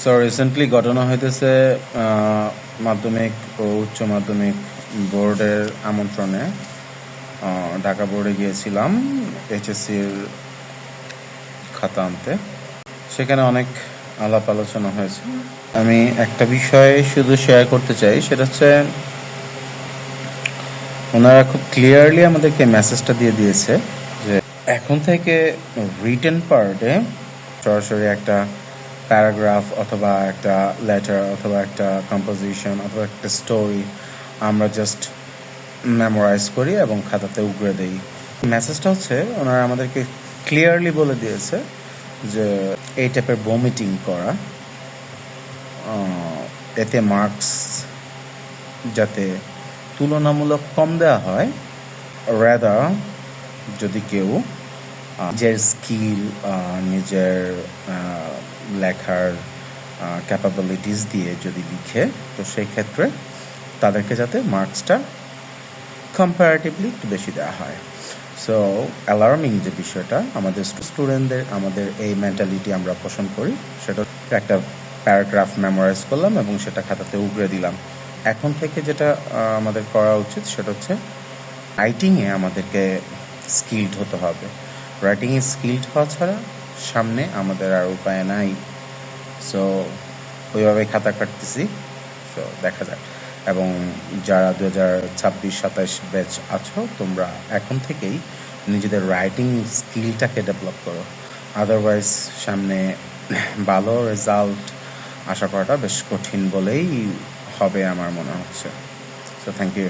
So recently ঘটনা হইতেছে মাধ্যমিক ও উচ্চ মাধ্যমিক বোর্ডের আমন্ত্রণে ঢাকা বোর্ডে গিয়েছিলাম এইচএসসির খাতা আনতে। সেখানে অনেক আলাপ আলোচনা হয়েছে। আমি একটা বিষয় শুধু শেয়ার করতে চাই, সেটা হচ্ছে ওনারা খুব ক্লিয়ারলি আমাদেরকে মেসেজটা দিয়ে দিয়েছে যে এখন থেকে রিটেন পার্টে সরাসরি একটা প্যারাগ্রাফ অথবা একটা লেটার অথবা একটা কম্পোজিশন অথবা একটা স্টোরি আমরা জাস্ট মেমোরাইজ করি এবং খাতাতে উগড়ে দিই। মেসেজটা হচ্ছে ওনারা আমাদেরকে ক্লিয়ারলি বলে দিয়েছে যে এই টাইপের ভমিটিং করা, এতে মার্কস যাতে তুলনামূলক কম দেওয়া হয়, রাদার যদি কেউ নিজের স্কিল, নিজের লেখার ক্যাপাবিলিটিস দিয়ে যদি লিখে, তো সেই ক্ষেত্রে তাদেরকে যাতে মার্কসটা কম্পারেটিভলি একটু বেশি দেওয়া হয়। সো অ্যালার্মিং যে বিষয়টা, আমাদের স্টুডেন্টদের আমাদের এই মেন্টালিটি আমরা পোষণ করি, সেটা একটা প্যারাগ্রাফ মেমোরাইজ করলাম এবং সেটা খাতাতে উগড়ে দিলাম। এখন থেকে যেটা আমাদের করা উচিত সেটা হচ্ছে রাইটিংয়ে আমাদেরকে স্কিলড হতে হবে। রাইটিংয়ে স্কিলড হওয়া ছাড়া সামনে আমাদের আর উপায় নাই। সো ওইভাবে খাতা কাটতেছি। সো দেখা যাক। এবং যারা 2026-27 ব্যাচ আছো, তোমরা এখন থেকেই নিজেদের রাইটিং স্কিলটাকে ডেভেলপ করো। আদারওয়াইজ সামনে ভালো রেজাল্ট আশা করাটা বেশ কঠিন বলেই হবে আমার মনে হচ্ছে। So thank you.